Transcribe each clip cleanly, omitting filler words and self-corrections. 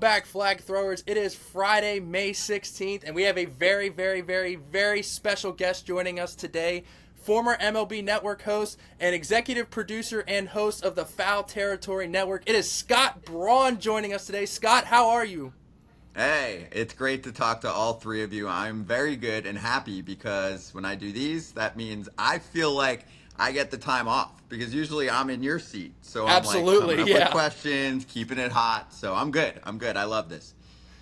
back, flag throwers. It is Friday, May 16th, and we have a very, very, very, very special guest joining us today. Former MLB Network host and executive producer and host of the Foul Territory Network. It is Scott Braun joining us today. Scott, how are you? Hey, it's great to talk to all three of you. I'm very good and happy because when I do these, that means I feel like I get the time off because usually I'm in your seat. So I'm like coming Absolutely, up with yeah. questions, keeping it hot. So I'm good. I'm good. I love this.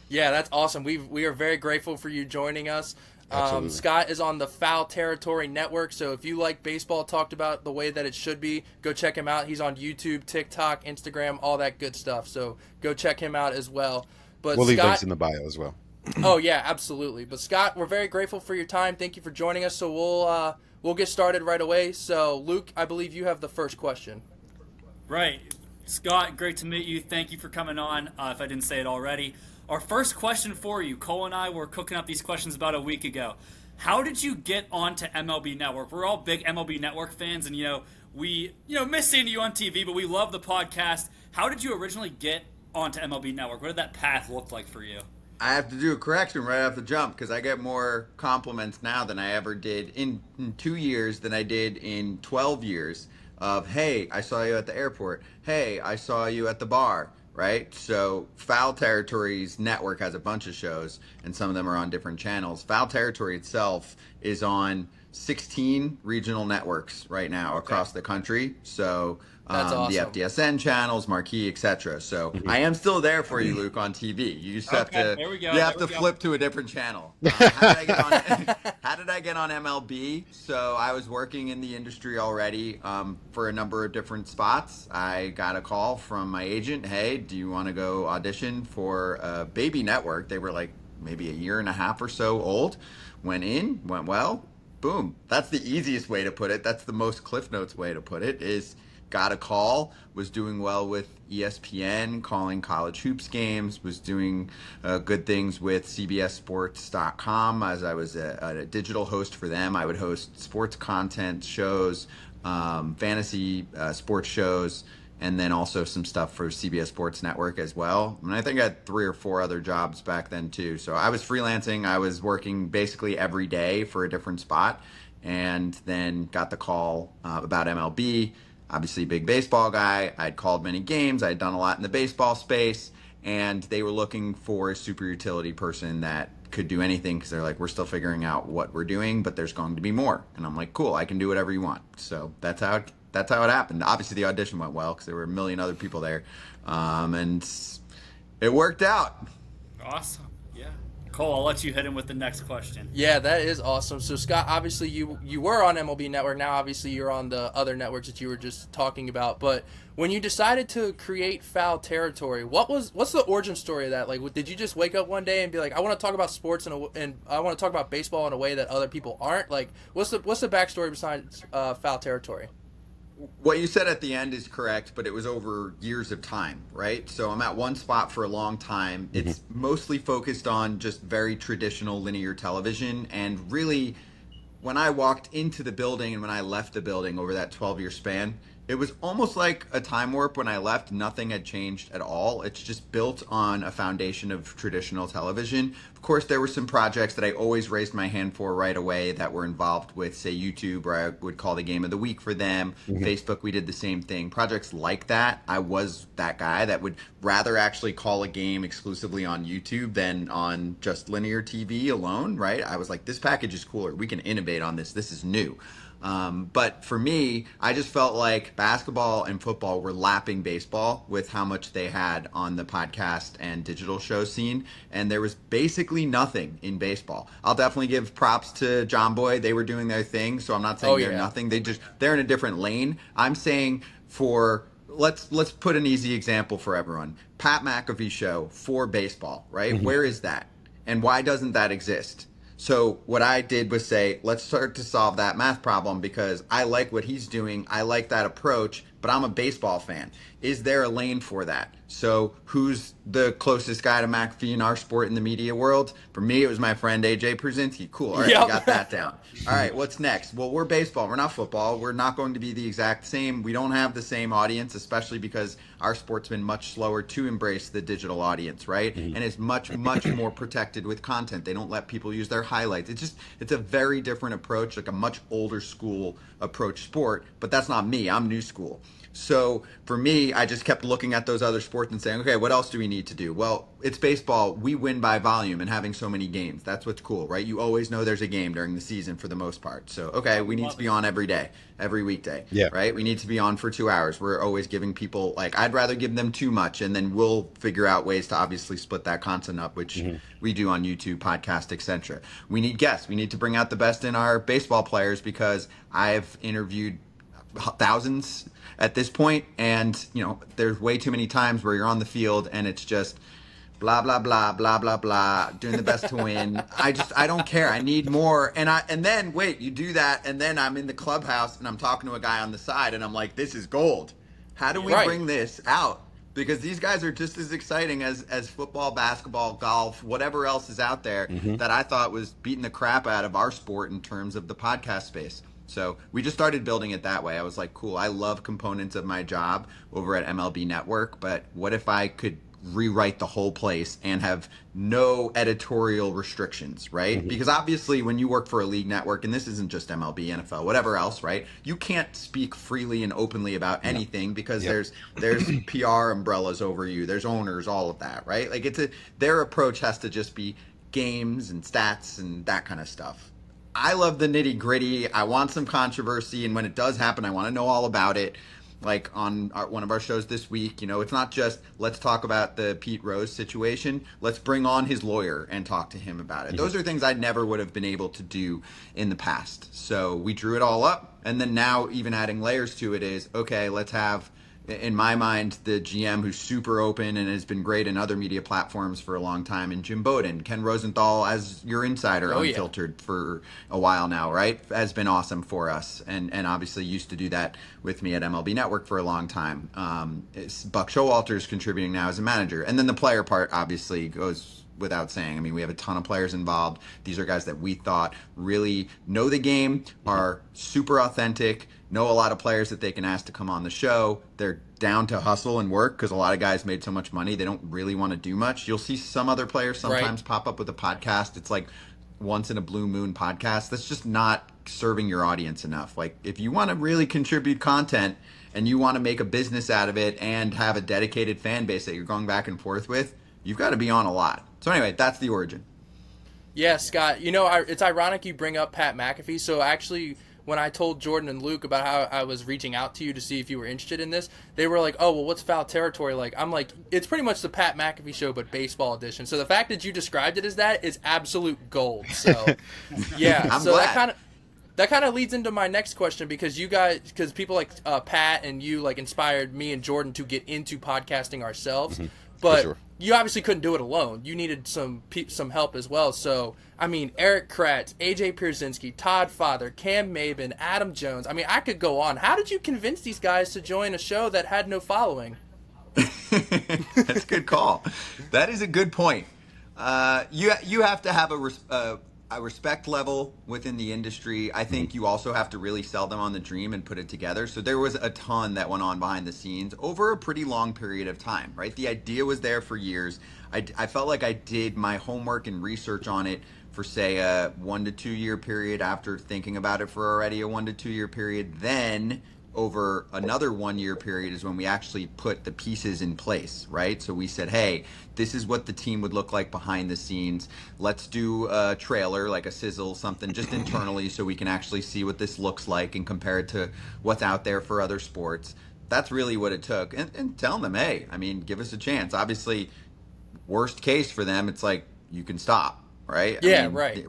Yeah, that's awesome. We are very grateful for you joining us. Absolutely. Scott is on the Foul Territory Network, so if you like baseball talked about the way that it should be, go check him out. He's on YouTube, TikTok, Instagram, all that good stuff. So go check him out as well. But We'll leave Scott, links in the bio as well. oh yeah, absolutely. But Scott, we're very grateful for your time. Thank you for joining us. So we'll get started right away. So Luke, I believe you have the first question. Right. Scott, great to meet you. Thank you for coming on, if I didn't say it already. Our first question for you, Cole and I were cooking up these questions about a week ago. How did you get onto MLB Network? We're all big MLB Network fans, and we miss seeing you on TV, but we love the podcast. How did you originally get onto MLB Network? What did that path look like for you? I have to do a correction right off the jump because I get more compliments now than I ever did in 2 years than I did in 12 years of, hey, I saw you at the airport. Hey, I saw you at the bar. Right? So Foul Territory's network has a bunch of shows, and some of them are on different channels. Foul Territory itself is on 16 regional networks right now across the country. So That's awesome. the FDSN channels, Marquee, etc. So I am still there for you, Luke, on TV. You just have to there we go, you have there to we go. flip to a different channel. How did I get on MLB? So I was working in the industry already for a number of different spots. I got a call from my agent. Hey, do you want to go audition for a baby network? They were like maybe a year and a half or so old. Went well. Boom. That's the easiest way to put it. That's the most Cliff Notes way to put it is got a call, was doing well with ESPN, calling college hoops games, was doing good things with CBSSports.com as I was a digital host for them. I would host sports content shows, fantasy sports shows, and then also some stuff for CBS Sports Network as well. And I think I had 3 or 4 other jobs back then too. So I was freelancing. I was working basically every day for a different spot, and then got the call about MLB. Obviously, big baseball guy. I'd called many games. I'd done a lot in the baseball space, and they were looking for a super utility person that could do anything because they're like, we're still figuring out what we're doing, but there's going to be more. And I'm like, cool, I can do whatever you want. So that's how it happened. Obviously, the audition went well because there were a million other people there, and it worked out. Awesome. Yeah. Cole, I'll let you hit him with the next question. Yeah, that is awesome. So Scott, obviously you were on MLB Network. Now obviously you're on the other networks that you were just talking about. But when you decided to create Foul Territory, what's the origin story of that? Like, did you just wake up one day and be like, I want to talk about sports and I want to talk about baseball in a way that other people aren't? Like, what's the backstory behind Foul Territory? What you said at the end is correct, but it was over years of time, right? So I'm at one spot for a long time. It's mostly focused on just very traditional linear television. And really, when I walked into the building and when I left the building over that 12-year span, it was almost like a time warp. When I left, nothing had changed at all. It's just built on a foundation of traditional television. Of course, there were some projects that I always raised my hand for right away that were involved with, say, YouTube, where I would call the game of the week for them. Facebook, we did the same thing. Projects like that, I was that guy that would rather actually call a game exclusively on YouTube than on just linear TV alone, right? I was like, this package is cooler. We can innovate on this. This is new. But for me, I just felt like basketball and football were lapping baseball with how much they had on the podcast and digital show scene. And there was basically nothing in baseball. I'll definitely give props to John Boy. They were doing their thing. So I'm not saying they're nothing. They're in a different lane. I'm saying let's put an easy example for everyone. Pat McAfee show for baseball, right? Where is that? And why doesn't that exist? So what I did was say, let's start to solve that math problem because I like what he's doing. I like that approach. but I'm a baseball fan. Is there a lane for that? So who's the closest guy to McAfee in our sport in the media world? For me, it was my friend AJ Pierzynski. Cool. All right, Yep. we got that down. All right, what's next? Well, we're baseball. We're not football. We're not going to be the exact same. We don't have the same audience, especially because our sport's been much slower to embrace the digital audience, right? And it's much, much more protected with content. They don't let people use their highlights. It's a very different approach, like a much older school approach sport, but that's not me. I'm new school. So for me, I just kept looking at those other sports and saying, okay, what else do we need to do? Well, it's baseball. We win by volume and having so many games. That's what's cool, right? You always know there's a game during the season for the most part. So, okay, we need to be on every day, every weekday, right? We need to be on for 2 hours. We're always giving people, like, I'd rather give them too much, and then we'll figure out ways to obviously split that content up, which we do on YouTube, podcast, etc. We need guests. We need to bring out the best in our baseball players because I've interviewed thousands at this point, and there's way too many times where you're on the field and it's just blah blah blah blah blah blah, doing the best to win. I don't care. I need more. And then wait, you do that, and then I'm in the clubhouse and I'm talking to a guy on the side, and I'm like, this is gold. How do we bring this out? Because these guys are just as exciting as football, basketball, golf, whatever else is out there that I thought was beating the crap out of our sport in terms of the podcast space. So we just started building it that way. I was like, cool, I love components of my job over at MLB Network, but what if I could rewrite the whole place and have no editorial restrictions, right? Because obviously when you work for a league network, and this isn't just MLB, NFL, whatever else, right? You can't speak freely and openly about anything because there's PR umbrellas over you, there's owners, all of that, right? Like their approach has to just be games and stats and that kind of stuff. I love the nitty gritty. I want some controversy, and when it does happen, I want to know all about it. Like on one of our shows this week, it's not just let's talk about the Pete Rose situation. Let's bring on his lawyer and talk to him about it. Those are things I never would have been able to do in the past. So we drew it all up, and then now even adding layers to it is, okay, let's have, in my mind, the GM who's super open and has been great in other media platforms for a long time, and Jim Bowden. Ken Rosenthal as your insider, unfiltered for a while now, right? Has been awesome for us, and obviously used to do that with me at MLB Network for a long time. Buck Showalter's contributing now as a manager. And then the player part obviously goes without saying. I mean, we have a ton of players involved. These are guys that we thought really know the game, are super authentic, know a lot of players that they can ask to come on the show. They're down to hustle and work because a lot of guys made so much money they don't really want to do much. You'll see some other players sometimes pop up with a podcast. It's like once in a blue moon podcast. That's just not serving your audience enough. Like, if you want to really contribute content and you want to make a business out of it and have a dedicated fan base that you're going back and forth with, you've got to be on a lot. So anyway, that's the origin. Yeah, Scott, it's ironic you bring up Pat McAfee. So actually, when I told Jordan and Luke about how I was reaching out to you to see if you were interested in this, they were like, oh, well, what's Foul Territory like? I'm like, it's pretty much the Pat McAfee show, but baseball edition. So the fact that you described it as that is absolute gold. So, yeah. I'm so glad. that kind of leads into my next question, because people like Pat and you like inspired me and Jordan to get into podcasting ourselves. But you obviously couldn't do it alone. You needed some help as well. So, I mean, Eric Kratz, AJ Pierzynski, Todd Father, Cam Maben, Adam Jones. I mean, I could go on. How did you convince these guys to join a show that had no following? That's a good call. That is a good point. You have to have a respect level within the industry. I think you also have to really sell them on the dream and put it together. So there was a ton that went on behind the scenes over a pretty long period of time, right? The idea was there for years. I felt like I did my homework and research on it for, say, a 1 to 2 year period after thinking about it for already a 1 to 2 year period. Then over another 1 year period is when we actually put the pieces in place, right? So we said, hey, this is what the team would look like behind the scenes. Let's do a trailer, like a sizzle, something just internally so we can actually see what this looks like and compare it to what's out there for other sports. That's really what it took. And telling them, hey, I mean, give us a chance. Obviously, worst case for them, it's like, you can stop. Right? Yeah, I mean, right.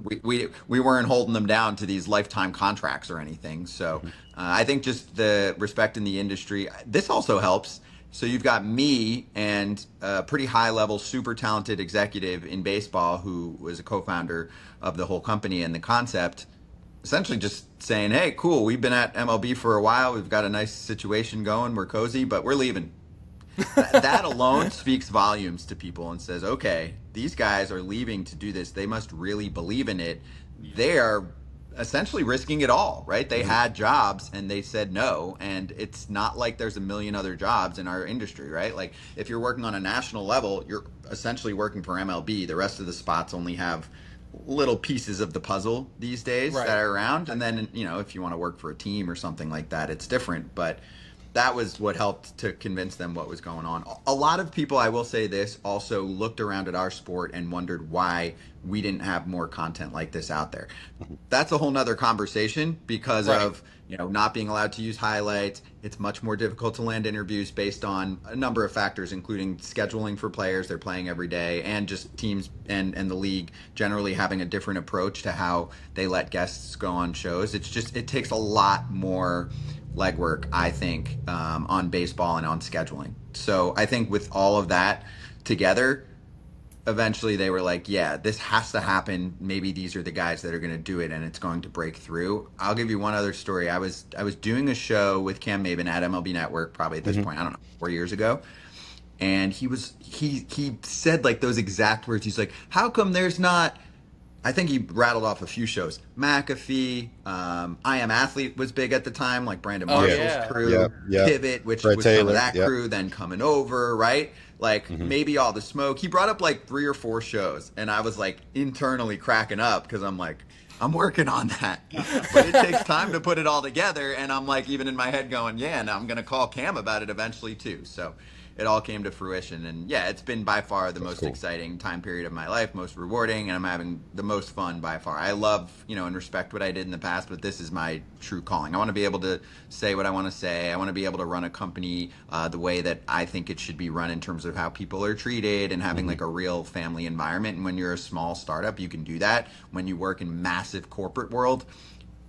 We weren't holding them down to these lifetime contracts or anything. So I think just the respect in the industry. This also helps. So you've got me and a pretty high level, super talented executive in baseball who was a co-founder of the whole company and the concept. essentially just saying, hey, cool, we've been at MLB for a while. We've got a nice situation going. We're cozy, but we're leaving. That alone speaks volumes to people and says, okay, these guys are leaving to do this. They must really believe in it. They are essentially risking it all, right? They had jobs and they said no. And it's not like there's a million other jobs in our industry, right? Like if you're working on a national level, you're essentially working for MLB. The rest of the spots only have little pieces of the puzzle these days Right. that are around. And then, if you want to work for a team or something like that, it's different. But that was what helped to convince them what was going on. A lot of people, I will say this, also looked around at our sport and wondered why we didn't have more content like this out there. That's a whole nother conversation because Right. of not being allowed to use highlights. It's much more difficult to land interviews based on a number of factors, including scheduling for players. They're playing every day, and just teams and the league generally having a different approach to how they let guests go on shows. It takes a lot more legwork, I think, on baseball and on scheduling. So I think with all of that together, eventually they were like, yeah, this has to happen. Maybe these are the guys that are going to do it and it's going to break through. I'll give you one other story. I was doing a show with Cam Maben at MLB Network, probably at this point, I don't know, 4 years ago. And he said like those exact words. He's like, how come there's not, I think he rattled off a few shows. McAfee, I Am Athlete was big at the time, like Brandon Marshall's yeah. crew, Yep. Pivot, which Fred was some Taylor, of that yep. crew, then coming over, right? Like maybe All the Smoke. He brought up like 3 or 4 shows, and I was like internally cracking up because I'm like, I'm working on that. But it takes time to put it all together, and I'm like even in my head going, yeah, and I'm going to call Cam about it eventually too. So it all came to fruition, and yeah, it's been by far the most cool. exciting time period of my life, most rewarding, and I'm having the most fun by far. I love, and respect what I did in the past, but this is my true calling. I want to be able to say what I want to say. I want to be able to run a company the way that I think it should be run in terms of how people are treated and having like a real family environment. And when you're a small startup, you can do that. When you work in massive corporate world,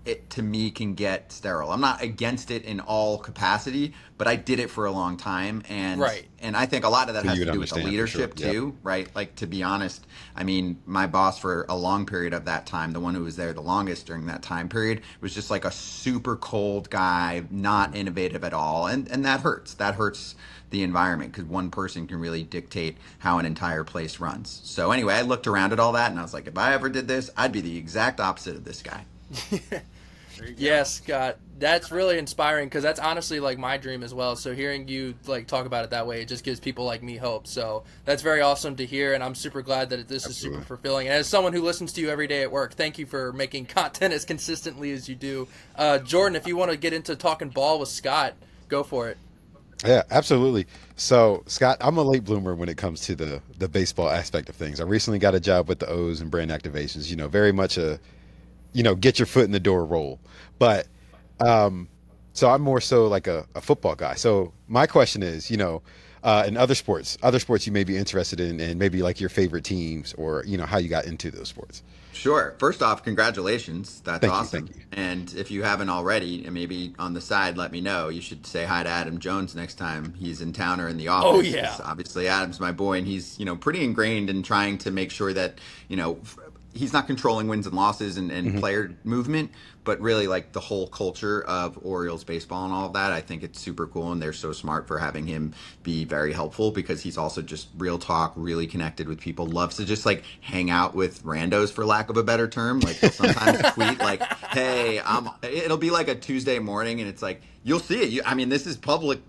it to me can get sterile. I'm not against it in all capacity, but I did it for a long time, and Right. and I think a lot of that So has you to would do with the understand for sure. leadership too, right? Like to be honest, I mean, my boss for a long period of that time, the one who was there the longest during that time period, was just like a super cold guy, not innovative at all, and that hurts. That hurts the environment because one person can really dictate how an entire place runs. So anyway, I looked around at all that and I was like, if I ever did this, I'd be the exact opposite of this guy. Yes, Scott, that's really inspiring because that's honestly like my dream as well. So hearing you like talk about it that way, it just gives people like me hope. So that's very awesome to hear, and I'm super glad that this is super fulfilling. And as someone who listens to you every day at work, thank you for making content as consistently as you do. Jordan, if you want to get into talking ball with Scott, go for it. Yeah, absolutely. So, Scott, I'm a late bloomer when it comes to the baseball aspect of things. I recently got a job with the O's and brand activations, very much a, get your foot in the door role. But so I'm more so like a football guy. So my question is, in other sports you may be interested in, and maybe like your favorite teams or, how you got into those sports. Sure. First off, congratulations. That's Thank you, awesome. thank you. And if you haven't already, and maybe on the side, let me know. You should say hi to Adam Jones next time he's in town or in the office. Oh, yeah. 'Cause obviously, Adam's my boy, and he's, pretty ingrained in trying to make sure that, he's not controlling wins and losses and player movement, but really like the whole culture of Orioles baseball and all of that. I think it's super cool, and they're so smart for having him be very helpful because he's also just real talk, really connected with people, loves to just like hang out with randos, for lack of a better term. Like he'll sometimes tweet like, hey, it'll be like a Tuesday morning and it's like, you'll see it. I mean, this is public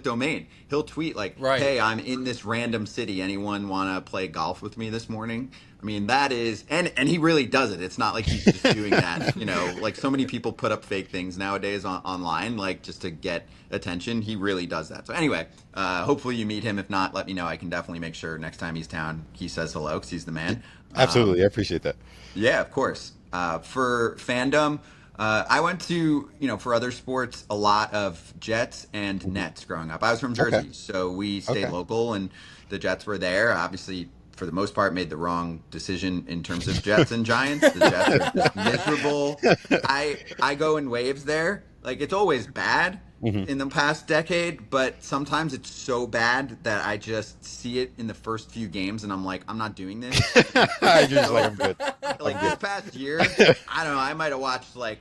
domain. He'll tweet like, Right. hey, I'm in this random city. Anyone want to play golf with me this morning? I mean, that is, and he really does it. It's not like he's just doing that, like so many people put up fake things nowadays online, like just to get attention. He really does that. So anyway, hopefully you meet him. If not, let me know. I can definitely make sure next time he's town, he says hello because he's the man. Absolutely. I appreciate that. Yeah, of course. For fandom, I went to, for other sports, a lot of Jets and Nets growing up. I was from Jersey, Okay. so we stayed Okay. local, and the Jets were there. Obviously, for the most part, made the wrong decision in terms of Jets and Giants. The Jets are just miserable. I go in waves there. Like, it's always bad, in the past decade, but sometimes it's so bad that I just see it in the first few games and I'm like, I'm not doing this. You're just like, I'm good. Like this past year, I don't know, I might have watched like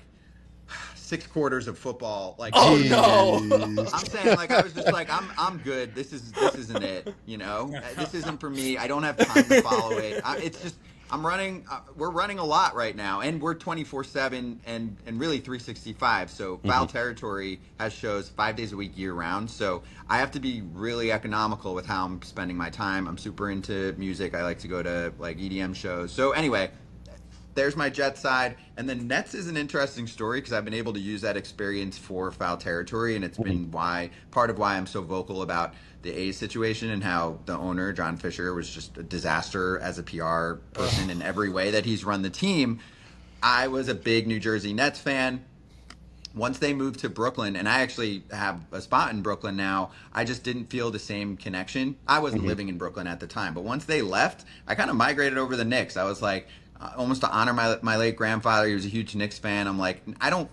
6 quarters of football. Like, Oh no! Jeez. I'm saying, like, I was just like, I'm good. This isn't it. You know, this isn't for me. I don't have time to follow it. It's just we're running a lot right now, and we're 24/7 and really 365. So foul territory has shows 5 days a week year round. So I have to be really economical with how I'm spending my time. I'm super into music. I like to go to like EDM shows. So anyway, there's my Jet side. And then Nets is an interesting story because I've been able to use that experience for foul territory, and it's been part of why I'm so vocal about the A's situation and how the owner, John Fisher, was just a disaster as a PR person in every way that he's run the team. I was a big New Jersey Nets fan. Once they moved to Brooklyn, and I actually have a spot in Brooklyn now, I just didn't feel the same connection. I wasn't living in Brooklyn at the time, but once they left, I kind of migrated over to the Knicks. I was like, almost to honor my late grandfather. He was a huge Knicks fan. I'm like, I don't,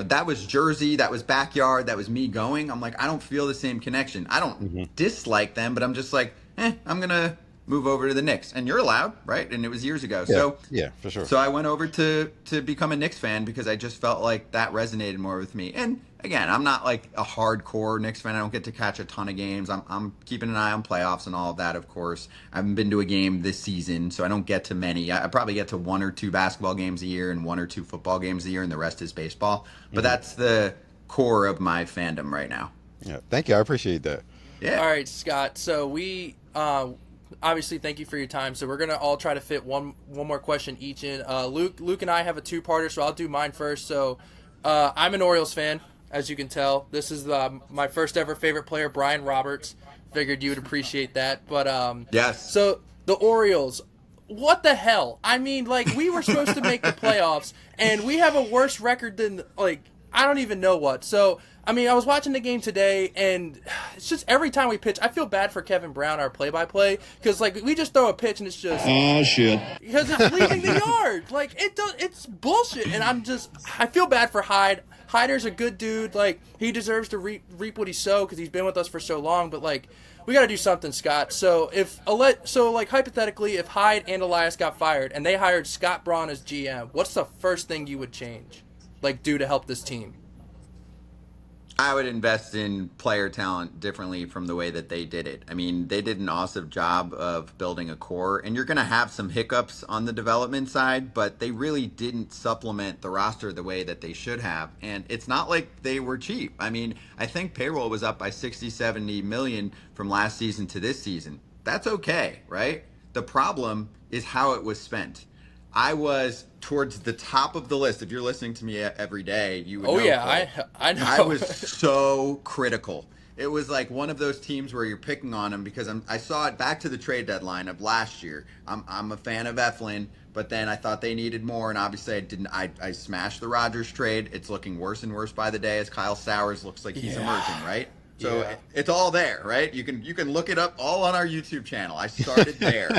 that was Jersey, that was backyard, that was me going. I'm like, I don't feel the same connection. I don't dislike them, but I'm just like, I'm going to move over to the Knicks. And you're allowed, right? And it was years ago. Yeah, So yeah, for sure. So I went over to become a Knicks fan because I just felt like that resonated more with me. And again, I'm not like a hardcore Knicks fan. I don't get to catch a ton of games. I'm keeping an eye on playoffs and all of that, of course. I haven't been to a game this season, so I don't get to many. I probably get to 1 or 2 basketball games a year and 1 or 2 football games a year, and the rest is baseball. But that's the core of my fandom right now. Yeah, thank you. I appreciate that. Yeah. All right, Scott. So we obviously thank you for your time. So we're gonna all try to fit one more question each in. Luke and I have a 2-parter, so I'll do mine first. So I'm an Orioles fan, as you can tell. This is my first ever favorite player, Brian Roberts. Figured you would appreciate that. But Yes. So the Orioles. What the hell? I mean, like, we were supposed to make the playoffs, and we have a worse record than, like, I don't even know what. So, I mean, I was watching the game today, and it's just every time we pitch, I feel bad for Kevin Brown, our play-by-play, because, like, we just throw a pitch, and it's just... Oh, shit. Because it's leaving the yard. Like, it's bullshit, and I feel bad for Hyde. Hyder's a good dude. Like, he deserves to reap what he sowed because he's been with us for so long, but, like... We got to do something, Scott. So hypothetically, if Hyde and Elias got fired and they hired Scott Braun as GM, what's the first thing you would change, like, do to help this team? I would invest in player talent differently from the way that they did it. I mean, they did an awesome job of building a core, and you're going to have some hiccups on the development side, but they really didn't supplement the roster the way that they should have. And it's not like they were cheap. I mean, I think payroll was up by 60, 70 million from last season to this season. That's okay, right? The problem is how it was spent. I was towards the top of the list. If you're listening to me every day, you would know. Oh, yeah, I know. I was so critical. It was like one of those teams where you're picking on them because I saw it back to the trade deadline of last year. I'm a fan of Eflin, but then I thought they needed more, and obviously I didn't. I smashed the Rodgers trade. It's looking worse and worse by the day as Kyle Sowers looks like he's emerging, right? So it's all there, right? You can look it up all on our YouTube channel. I started there.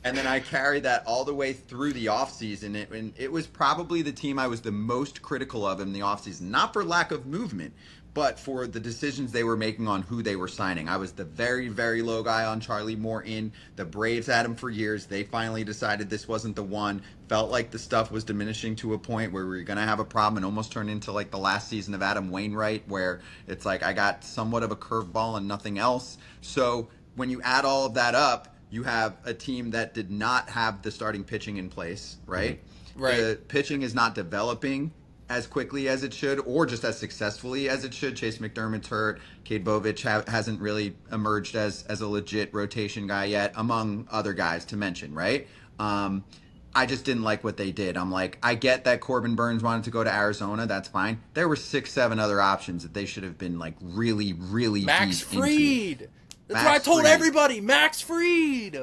And then I carried that all the way through the offseason. And it was probably the team I was the most critical of in the offseason. Not for lack of movement, but for the decisions they were making on who they were signing. I was the very, very low guy on Charlie Morton. The Braves had him for years. They finally decided this wasn't the one. Felt like the stuff was diminishing to a point where we were going to have a problem, and almost turned into like the last season of Adam Wainwright, where it's like I got somewhat of a curveball and nothing else. So when you add all of that up, you have a team that did not have the starting pitching in place, right? Right. The pitching is not developing as quickly as it should, or just as successfully as it should. Chase McDermott's hurt. Cade Bovich hasn't really emerged as a legit rotation guy yet, among other guys to mention, right? I just didn't like what they did. I'm like, I get that Corbin Burns wanted to go to Arizona. That's fine. There were 6, 7 other options that they should have been like really, really Max deep Fried. into. That's what I told everybody. Max Fried.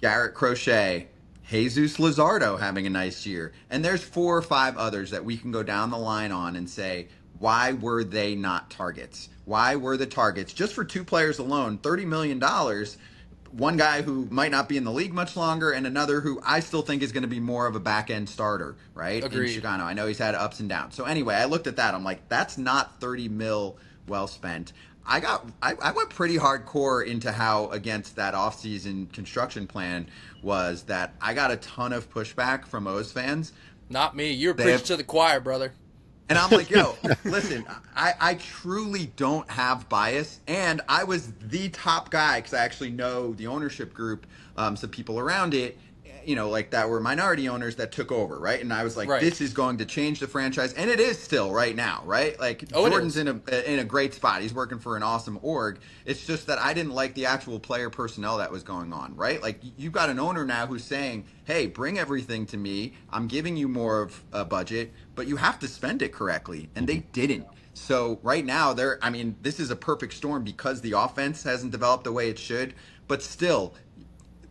Garrett Crochet. Jesus Luzardo having a nice year. And there's 4 or 5 others that we can go down the line on and say, why were they not targets? Why were the targets, just for 2 players alone, $30 million, one guy who might not be in the league much longer, and another who I still think is going to be more of a back-end starter, right? Agreed. In Chicago. I know he's had ups and downs. So anyway, I looked at that. I'm like, that's not 30 mil well spent. I went pretty hardcore into how against that offseason construction plan was that I got a ton of pushback from O's fans. Not me. You're They preaching have- to the choir, brother. And I'm like, yo, listen, I truly don't have bias. And I was the top guy because I actually know the ownership group, some people around it, like that were minority owners that took over, right? And I was like, Right. this is going to change the franchise. And it is still right now, right? Like, Oh, it Jordan's is. in a great spot. He's working for an awesome org. It's just that I didn't like the actual player personnel that was going on, right? Like, you've got an owner now who's saying, hey, bring everything to me. I'm giving you more of a budget, but you have to spend it correctly. And they didn't. So right now, this is a perfect storm because the offense hasn't developed the way it should. But still,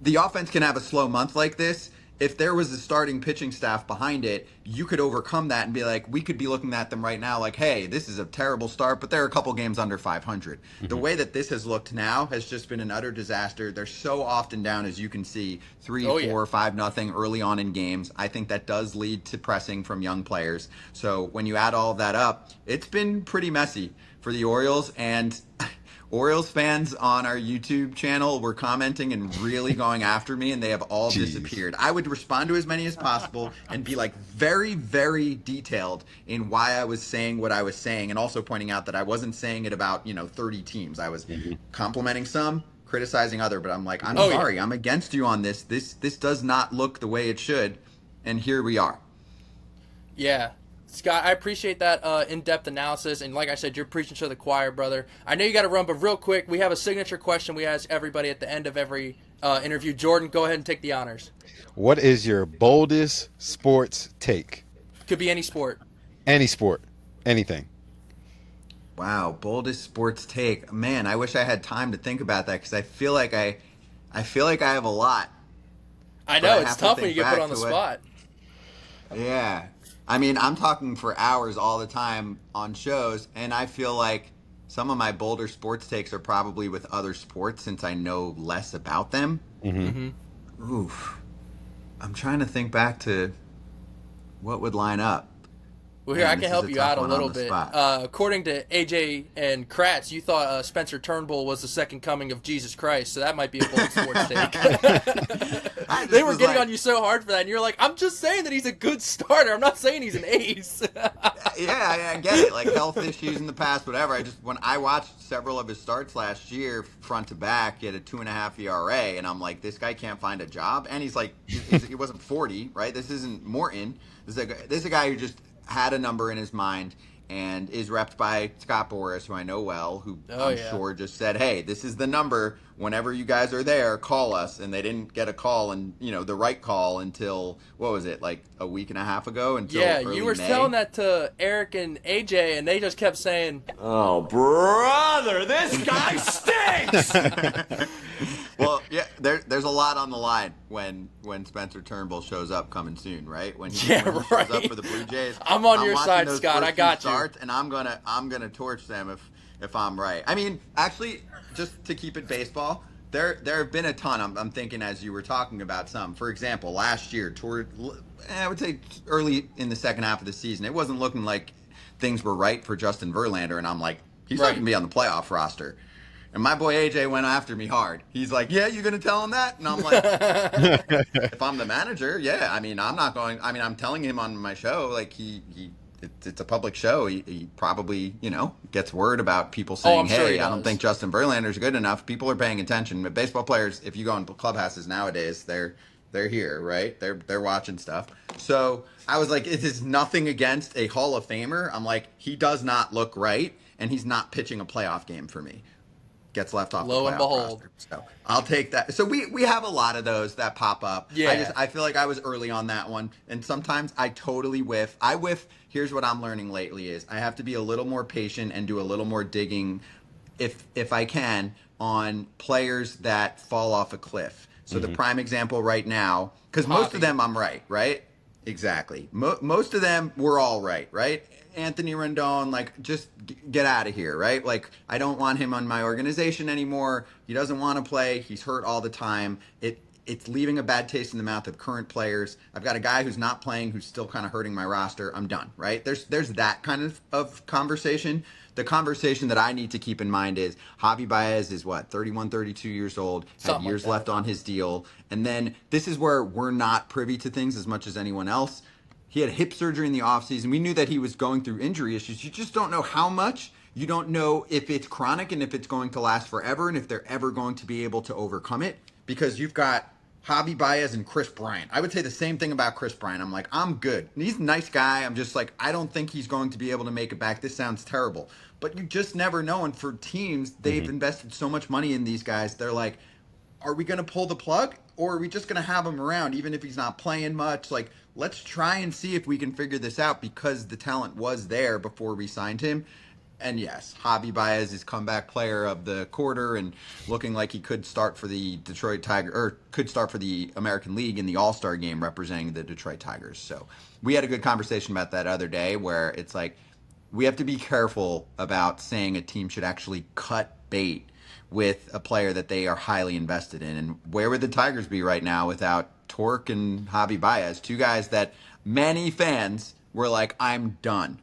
the offense can have a slow month like this. If there was a starting pitching staff behind it, you could overcome that and be like, we could be looking at them right now like, hey, this is a terrible start, but they're a couple games under 500. The way that this has looked now has just been an utter disaster. They're so often down, as you can see, 3, 4, 5-0 early on in games. I think that does lead to pressing from young players. So when you add all of that up, it's been pretty messy for the Orioles. And Orioles fans on our YouTube channel were commenting and really going after me, and they have all disappeared. I would respond to as many as possible and be like very, very detailed in why I was saying what I was saying, and also pointing out that I wasn't saying it about 30 teams. I was complimenting some, criticizing other, but I'm like, I'm sorry, I'm against you on this. This does not look the way it should, and here we are. Yeah. Scott, I appreciate that in-depth analysis, and like I said, you're preaching to the choir, brother. I know you got to run, but real quick, we have a signature question we ask everybody at the end of every interview. Jordan, go ahead and take the honors. What is your boldest sports take? Could be any sport. Any sport, anything. Wow, boldest sports take. Man, I wish I had time to think about that because I feel like I have a lot. I But know, I it's have to tough when think you get put back on the to what- spot. Yeah. I mean, I'm talking for hours all the time on shows, and I feel like some of my bolder sports takes are probably with other sports since I know less about them. Oof. I'm trying to think back to what would line up. Well, here, Man, I this can is help a you tough out a one on little the bit. spot. According to AJ and Kratz, you thought Spencer Turnbull was the second coming of Jesus Christ, so that might be a bold sports take. They were getting on you so hard for that, and you're like, I'm just saying that he's a good starter. I'm not saying he's an ace. Yeah, I get it. Like health issues in the past, whatever. When I watched several of his starts last year, front to back, he had a 2.5 ERA, and I'm like, this guy can't find a job. And he's like, he wasn't 40, right? This isn't Morton. This is a guy who just had a number in his mind and is repped by Scott Boras, who I know well, who I'm sure just said, hey, this is the number. Whenever you guys are there, call us. And they didn't get a call, and the right call until, what was it, like a week and a half ago? Until early you were May. telling that to Eric and AJ, and they just kept saying, Oh, brother, this guy stinks! Well, yeah, there's a lot on the line when Spencer Turnbull shows up coming soon, right? When he shows up right. for the Blue Jays. I'm on your watching side, those Scott. first I few got you. starts, and I'm gonna torch them if I'm right. I mean, actually, just to keep it baseball, there have been a ton. I'm thinking as you were talking about some. For example, last year, I would say early in the second half of the season, it wasn't looking like things were right for Justin Verlander, and I'm like, he's not gonna be on the playoff roster. And my boy AJ went after me hard. He's like, yeah, you gonna tell him that? And I'm like, if I'm the manager, yeah. I mean, I'm not going. I mean, I'm telling him on my show, like it's a public show. He probably, gets word about people saying, I'm sure hey, he I don't does. think Justin Verlander's good enough. People are paying attention. But baseball players, if you go in clubhouses nowadays, they're here, right? They're watching stuff. So I was like, it is nothing against a Hall of Famer. I'm like, he does not look right, and he's not pitching a playoff game for me. Gets left off Lo the and playoff behold. roster. So I'll take that. So we have a lot of those that pop up. Yeah. I feel like I was early on that one, and sometimes I totally whiff. I whiff. Here's what I'm learning lately is I have to be a little more patient and do a little more digging, if I can, on players that fall off a cliff. So the prime example right now, because most of them I'm right? Exactly. Most of them we're all right? Anthony Rendon, like, just get out of here, right? Like, I don't want him on my organization anymore. He doesn't want to play. He's hurt all the time. it's leaving a bad taste in the mouth of current players. I've got a guy who's not playing, who's still kind of hurting my roster. I'm done, right? There's that kind of conversation. The conversation that I need to keep in mind is Javi Baez is what, 31, 32 years old, had years left on his deal. And then this is where we're not privy to things as much as anyone else. He had hip surgery in the offseason. We knew that he was going through injury issues. You just don't know how much. You don't know if it's chronic and if it's going to last forever and if they're ever going to be able to overcome it, because you've got Javi Baez and Chris Bryant. I would say the same thing about Chris Bryant. I'm like, I'm good. And he's a nice guy. I'm just like, I don't think he's going to be able to make it back. This sounds terrible. But you just never know. And for teams, they've invested so much money in these guys. They're like, are we going to pull the plug, or are we just going to have him around even if he's not playing much? Like, let's try and see if we can figure this out, because the talent was there before we signed him. And yes, Javi Baez is comeback player of the quarter and looking like he could start for the Detroit Tigers, or could start for the American League in the All-Star game representing the Detroit Tigers. So we had a good conversation about that other day, where it's like, we have to be careful about saying a team should actually cut bait with a player that they are highly invested in. And where would the Tigers be right now without Torque and Javi Baez, two guys that many fans were like, I'm done.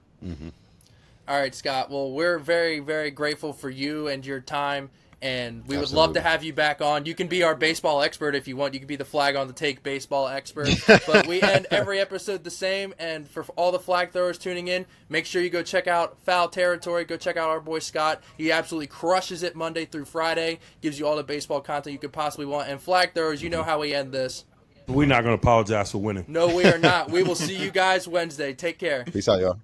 All right, Scott. Well, we're very, very grateful for you and your time, and we would Absolutely. love to have you back on. You can be our baseball expert if you want. You can be the flag on the take baseball expert. But we end every episode the same, and for all the flag throwers tuning in, make sure you go check out Foul Territory. Go check out our boy Scott. He absolutely crushes it Monday through Friday, gives you all the baseball content you could possibly want. And flag throwers, you know how we end this. We're not going to apologize for winning. No, we are not. We will see you guys Wednesday. Take care. Peace out, y'all.